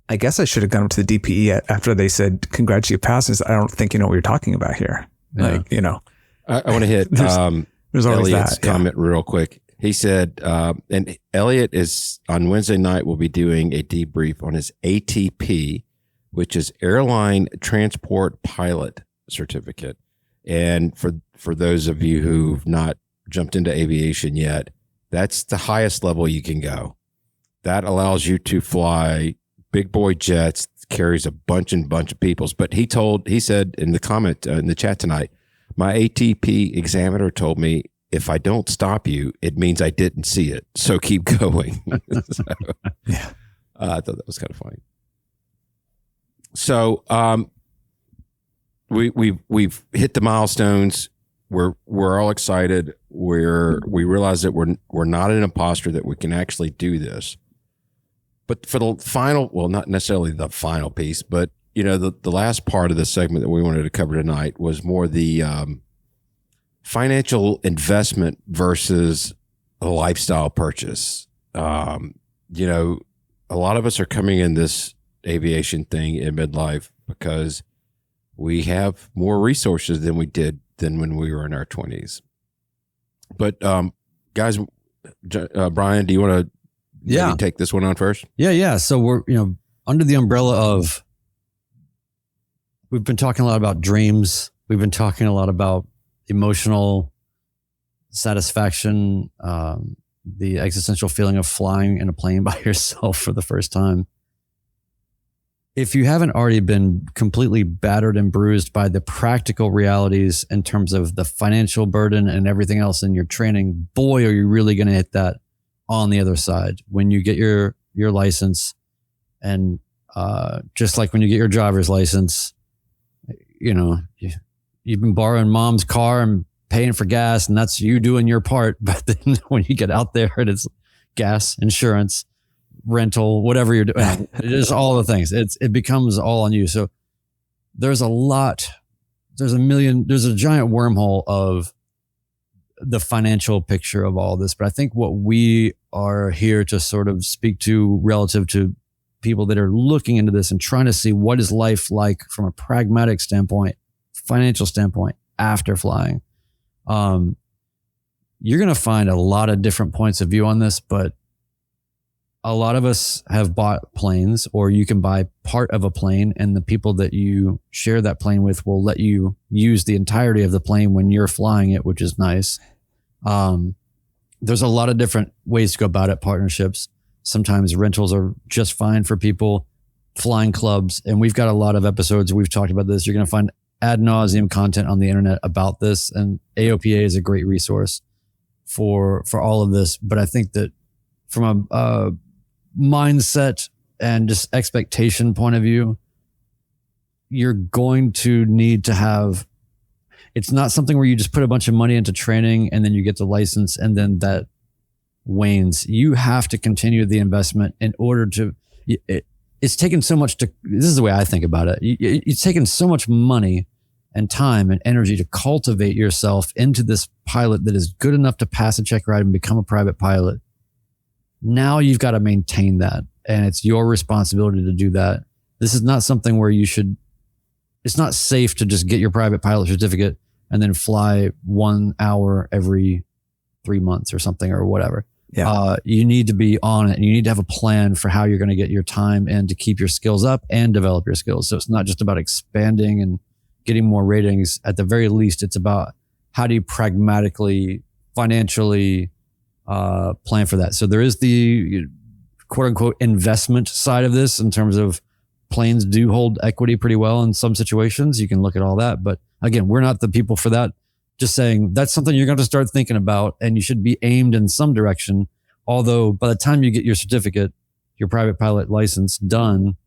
Speaker 4: I guess I should have gone up to the DPE after they said, congrats, you passed. I don't think you know what you're talking about here.
Speaker 3: Yeah.
Speaker 4: Like, you know.
Speaker 2: I want to hit
Speaker 4: there's always
Speaker 2: Elliot's
Speaker 4: that
Speaker 2: comment real quick. He said, and Elliot is on Wednesday night, will be doing a debrief on his ATP, which is Airline Transport Pilot Certificate. And for those of you who've not jumped into aviation yet, that's the highest level you can go. That allows you to fly big boy jets, carries a bunch of peoples. But he said in the comment in the chat tonight, my ATP examiner told me, if I don't stop you, it means I didn't see it. So keep going. So,
Speaker 4: Yeah.
Speaker 2: I thought that was kind of funny. So we've hit the milestones. We're all excited. We realize that we're not an imposter, that we can actually do this. But for the final, well, not necessarily the final piece, but you know, the last part of the segment that we wanted to cover tonight was more the financial investment versus a lifestyle purchase. You know, a lot of us are coming in this aviation thing in midlife because we have more resources than we did than when we were in our 20s. But guys, Brian, do you want to take this one on first?
Speaker 3: Yeah. So we're, under the umbrella of, we've been talking a lot about dreams. We've been talking a lot about emotional satisfaction, the existential feeling of flying in a plane by yourself for the first time. If you haven't already been completely battered and bruised by the practical realities in terms of the financial burden and everything else in your training, boy, are you really going to hit that on the other side when you get your license. And just like when you get your driver's license, you've been borrowing mom's car and paying for gas, and that's you doing your part. But then when you get out there and it's gas, insurance, rental, whatever you're doing, it is all the things. It becomes all on you. So there's a giant wormhole of the financial picture of all this. But I think what we are here to sort of speak to relative to people that are looking into this and trying to see what is life like from a pragmatic standpoint, financial standpoint after flying. You're going to find a lot of different points of view on this, but a lot of us have bought planes, or you can buy part of a plane and the people that you share that plane with will let you use the entirety of the plane when you're flying it, which is nice. There's a lot of different ways to go about it, partnerships. Sometimes rentals are just fine for people, flying clubs. And we've got a lot of episodes. We've talked about this. You're going to find ad nauseum content on the internet about this. And AOPA is a great resource for all of this. But I think that from a mindset and just expectation point of view, you're going to need to have, it's not something where you just put a bunch of money into training and then you get the license and then that wanes. You have to continue the investment in order to, it's taken so much to, this is the way I think about it. It's taken so much money and time and energy to cultivate yourself into this pilot that is good enough to pass a check ride and become a private pilot. Now you've got to maintain that, and it's your responsibility to do that. This is not something where it's not safe to just get your private pilot certificate and then fly 1 hour every 3 months or something or whatever.
Speaker 4: Yeah.
Speaker 3: You need to be on it, and you need to have a plan for how you're going to get your time in to keep your skills up and develop your skills. So it's not just about expanding and getting more ratings. At the very least, it's about how do you pragmatically, financially plan for that. So there is the quote unquote investment side of this in terms of planes do hold equity pretty well in some situations. You can look at all that. But again, we're not the people for that. Just saying that's something you're going to start thinking about, and you should be aimed in some direction. Although by the time you get your certificate, your private pilot license done,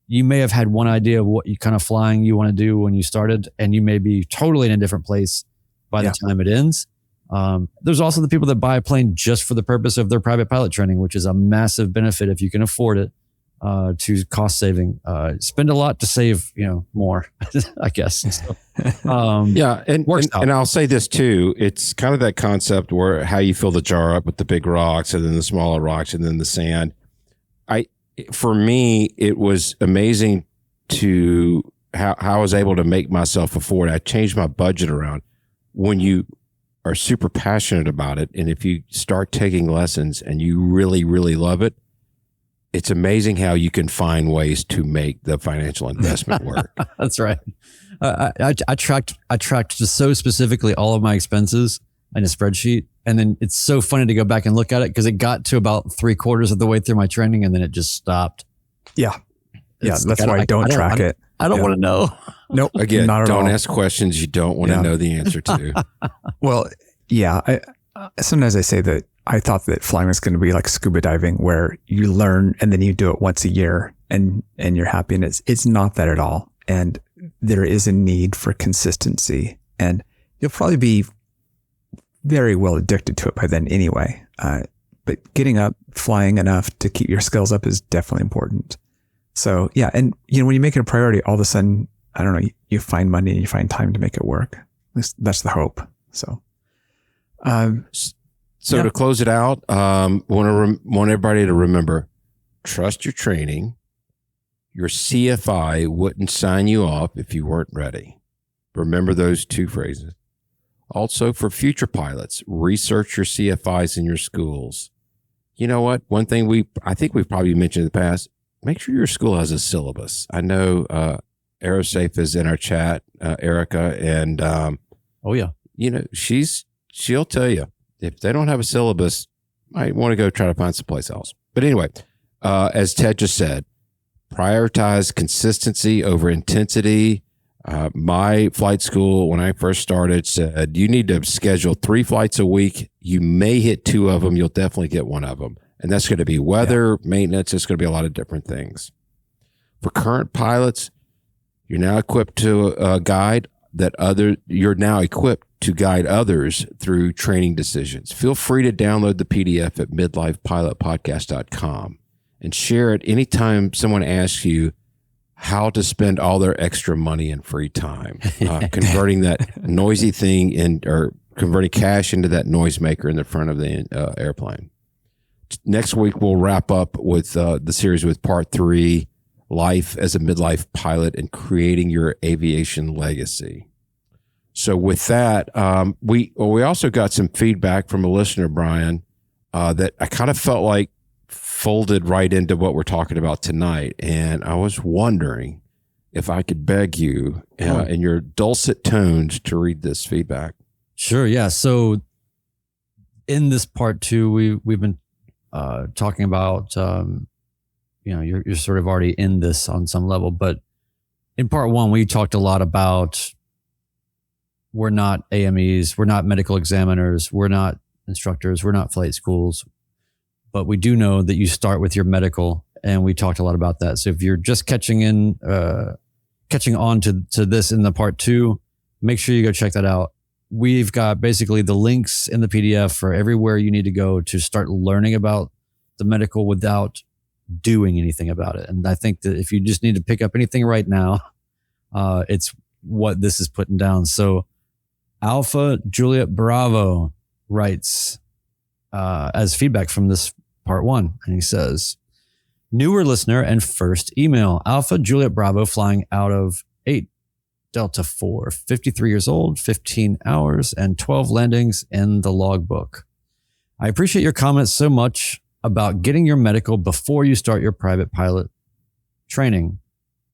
Speaker 3: you may have had one idea of what you kind of flying you want to do when you started, and you may be totally in a different place by the time it ends. There's also the people that buy a plane just for the purpose of their private pilot training, which is a massive benefit if you can afford it, to cost saving. Spend a lot to save, more, I guess. So,
Speaker 2: and I'll say this too. It's kind of that concept where how you fill the jar up with the big rocks and then the smaller rocks and then the sand. For me, it was amazing to how I was able to make myself afford. I changed my budget around. When you are super passionate about it, and if you start taking lessons and you really, really love it, it's amazing how you can find ways to make the financial investment work.
Speaker 3: That's right. I tracked just so specifically all of my expenses in a spreadsheet. And then it's so funny to go back and look at it because it got to about 3/4 of the way through my training and then it just stopped.
Speaker 4: Yeah. That's why I don't track it.
Speaker 3: I don't want to know.
Speaker 4: Nope.
Speaker 2: Again,
Speaker 4: not at
Speaker 2: don't
Speaker 4: all.
Speaker 2: ask questions you don't want to know the answer to.
Speaker 4: Well, yeah. Sometimes I say that I thought that flying was going to be like scuba diving, where you learn and then you do it once a year and you're happy. And it's not that at all. And there is a need for consistency, and you'll probably be very well addicted to it by then anyway. But getting up, flying enough to keep your skills up is definitely important. So yeah. And when you make it a priority, all of a sudden, I don't know, you find money and you find time to make it work. At least that's the hope. So,
Speaker 2: to close it out, want everybody to remember, trust your training, Your CFI wouldn't sign you off if you weren't ready. Remember those two phrases. Also, for future pilots, research your CFIs in your schools. You know what? One thing I think we've probably mentioned in the past, make sure your school has a syllabus. I know Aerosafe is in our chat, Erica, and
Speaker 3: oh yeah,
Speaker 2: you know, she'll tell you if they don't have a syllabus, might want to go try to find someplace else. But anyway, as Ted just said, prioritize consistency over intensity. My flight school, when I first started, said you need to schedule 3 flights a week. You may hit 2 of them. You'll definitely get 1 of them. And that's going to be weather, maintenance. It's going to be a lot of different things. For current pilots, you're now equipped to guide you're now equipped to guide others through training decisions. Feel free to download the PDF at midlifepilotpodcast.com and share it anytime someone asks you how to spend all their extra money in free time, converting that noisy thing or converting cash into that noisemaker in the front of the airplane. Next week, we'll wrap up with the series with part 3, Life as a Midlife Pilot and Creating Your Aviation Legacy. So with that, we also got some feedback from a listener, Brian, that I kind of felt like folded right into what we're talking about tonight. And I was wondering if I could beg you in your dulcet tones to read this feedback.
Speaker 3: Sure. Yeah. So in this part 2, we've been talking about, you're sort of already in this on some level, but in part 1, we talked a lot about we're not AMEs, we're not medical examiners, we're not instructors, we're not flight schools. But we do know that you start with your medical, and we talked a lot about that. So if you're just catching on to this in the part 2, make sure you go check that out. We've got basically the links in the PDF for everywhere you need to go to start learning about the medical without doing anything about it. And I think that if you just need to pick up anything right now, it's what this is putting down. So Alpha Juliet Bravo writes as feedback from this part 1. And he says, newer listener and first email, Alpha Juliet Bravo flying out of 8 Delta 4, 53 years old, 15 hours and 12 landings in the logbook. I appreciate your comments so much about getting your medical before you start your private pilot training.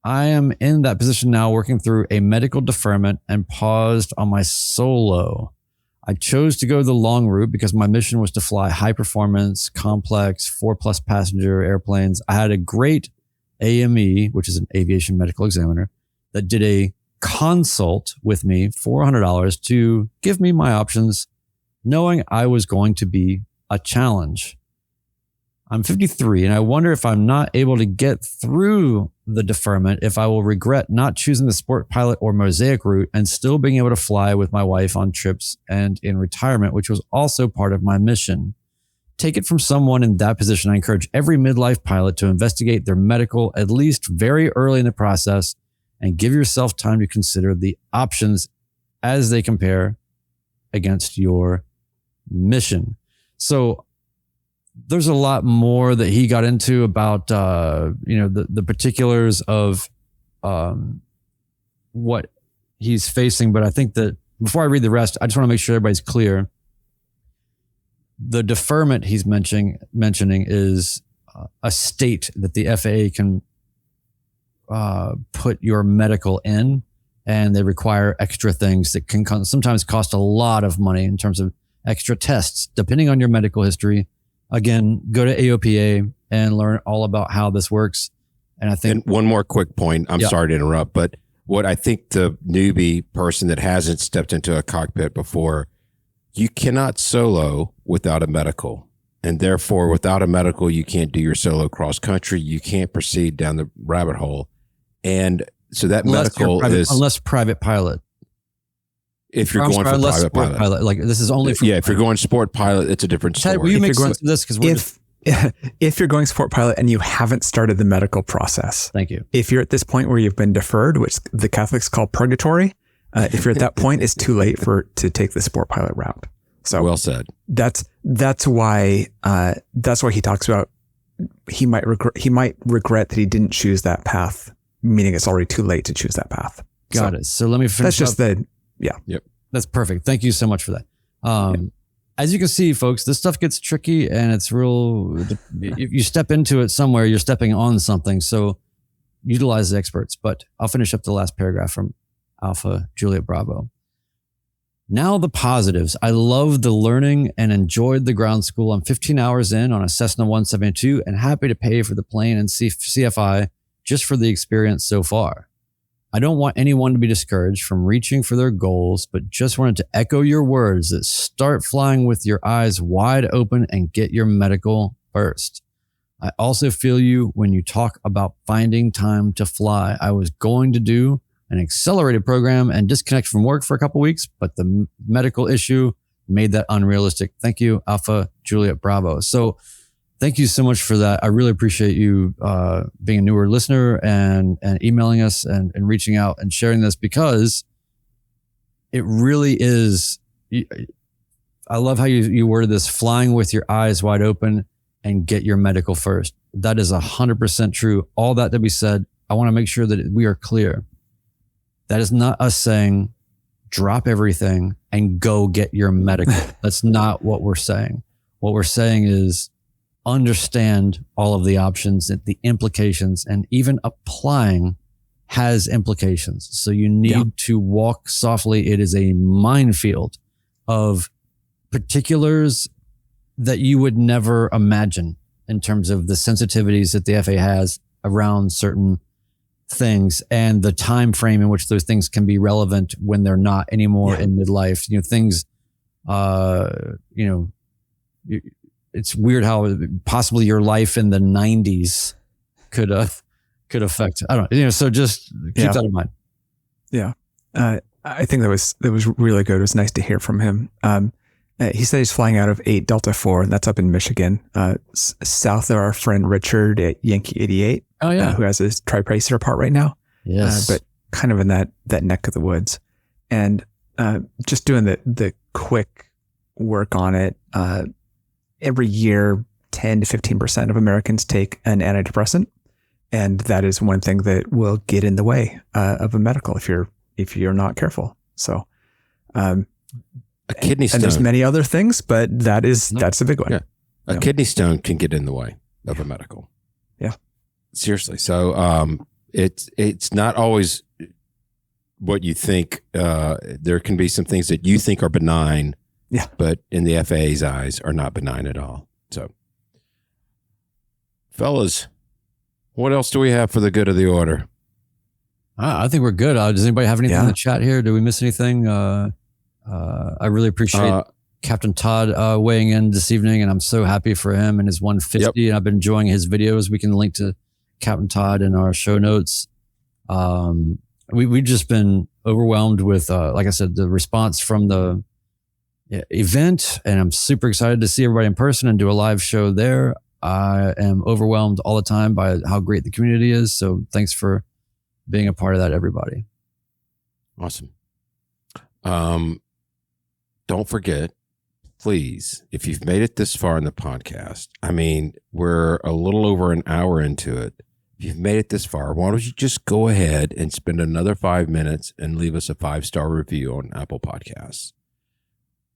Speaker 3: I am in that position now, working through a medical deferment and paused on my solo. I chose to go the long route because my mission was to fly high performance, complex, 4+ passenger airplanes. I had a great AME, which is an aviation medical examiner, that did a consult with me, $400, to give me my options, knowing I was going to be a challenge. I'm 53, and I wonder if I'm not able to get through the deferment, if I will regret not choosing the sport pilot or mosaic route and still being able to fly with my wife on trips and in retirement, which was also part of my mission. Take it from someone in that position. I encourage every midlife pilot to investigate their medical at least very early in the process and give yourself time to consider the options as they compare against your mission. So there's a lot more that he got into about, the particulars of what he's facing. But I think that before I read the rest, I just want to make sure everybody's clear. The deferment he's mentioning is a state that the FAA can put your medical in, and they require extra things that can sometimes cost a lot of money in terms of extra tests, depending on your medical history. Again, go to AOPA and learn all about how this works. And I think
Speaker 2: one more quick point. I'm sorry to interrupt, but what I think the newbie person that hasn't stepped into a cockpit before, you cannot solo without a medical. And therefore, without a medical, you can't do your solo cross country. You can't proceed down the rabbit hole. And so that medical is
Speaker 3: unless private pilot.
Speaker 2: If you're going for private pilot.
Speaker 3: Like this is only for
Speaker 2: if you're going sport pilot, it's a different story.
Speaker 3: Ted, will you make sense of this? Because
Speaker 4: if you're going sport pilot and you haven't started the medical process,
Speaker 3: thank you.
Speaker 4: If you're at this point where you've been deferred, which the Catholics call purgatory, if you're at that point, it's too late to take the sport pilot route. So
Speaker 2: well said.
Speaker 4: That's why he talks about he might regret that he didn't choose that path, meaning it's already too late to choose that path.
Speaker 3: Got it. So let me finish.
Speaker 4: That's just
Speaker 2: Yep.
Speaker 3: That's perfect. Thank you so much for that. As you can see, folks, this stuff gets tricky and it's real. If you step into it somewhere, you're stepping on something. So utilize the experts. But I'll finish up the last paragraph from Alpha Juliet Bravo. Now the positives. I loved the learning and enjoyed the ground school. I'm 15 hours in on a Cessna 172 and happy to pay for the plane and CFI just for the experience so far. I don't want anyone to be discouraged from reaching for their goals, but just wanted to echo your words that start flying with your eyes wide open and get your medical first. I also feel you when you talk about finding time to fly. I was going to do an accelerated program and disconnect from work for a couple of weeks, but the medical issue made that unrealistic. Thank you, Alpha Juliet Bravo. So thank you so much for that. I really appreciate you being a newer listener and emailing us and reaching out and sharing this, because it really is. I love how you worded this: flying with your eyes wide open and get your medical first. That is 100% true. All that to be said, I want to make sure that we are clear. That is not us saying drop everything and go get your medical. That's not what we're saying. What we're saying is understand all of the options, the implications, and even applying has implications. So you need to walk softly. It is a minefield of particulars that you would never imagine in terms of the sensitivities that the FAA has around certain things and the time frame in which those things can be relevant when they're not anymore in midlife. Things, it's weird how possibly your life in the 90s could affect. I don't know. So just keep that in mind. Yeah.
Speaker 4: I think that was really good. It was nice to hear from him. He said he's flying out of 8 Delta 4, and that's up in Michigan, south of our friend Richard at Yankee 88, who has his triplacer part right now.
Speaker 3: Yes.
Speaker 4: But kind of in that neck of the woods. And just doing the quick work on it, every year, 10 to 15% of Americans take an antidepressant. And that is one thing that will get in the way of a medical if you're not careful. So,
Speaker 2: a kidney stone.
Speaker 4: And there's many other things, but that's a big one.
Speaker 2: Yeah. A kidney stone can get in the way of a medical.
Speaker 4: Yeah.
Speaker 2: Seriously. So it's not always what you think. There can be some things that you think are benign, but in the FAA's eyes are not benign at all. So, fellas, what else do we have for the good of the order?
Speaker 3: I think we're good. Does anybody have anything in the chat here? Did we miss anything? I really appreciate Captain Todd weighing in this evening, and I'm so happy for him and his 150. And I've been enjoying his videos. We can link to Captain Todd in our show notes. We've just been overwhelmed with, like I said, the response from the event, and I'm super excited to see everybody in person and do a live show there. I am overwhelmed all the time by how great the community is. So thanks for being a part of that, everybody.
Speaker 2: Awesome. Don't forget, please, if you've made it this far in the podcast, I mean, we're a little over an hour into it. If you've made it this far, why don't you just go ahead and spend another 5 minutes and leave us a 5-star review on Apple Podcasts.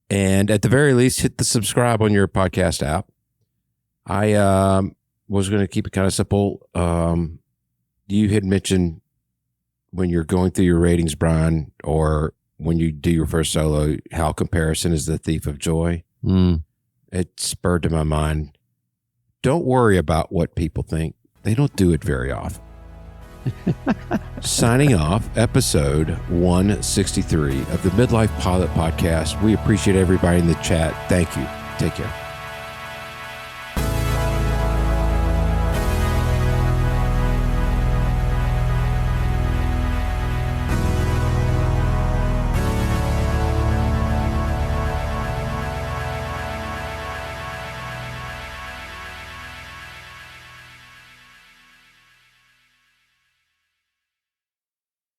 Speaker 2: And at the very least, hit the subscribe on your podcast app. I was going to keep it kind of simple. You had mentioned when you're going through your ratings, Brian, or when you do your first solo, how comparison is the thief of joy. It spurred to my mind. Don't worry about what people think. They don't do it very often. Signing off, episode 163 of the Midlife Pilot Podcast. We appreciate everybody in the chat. Thank you. Take care.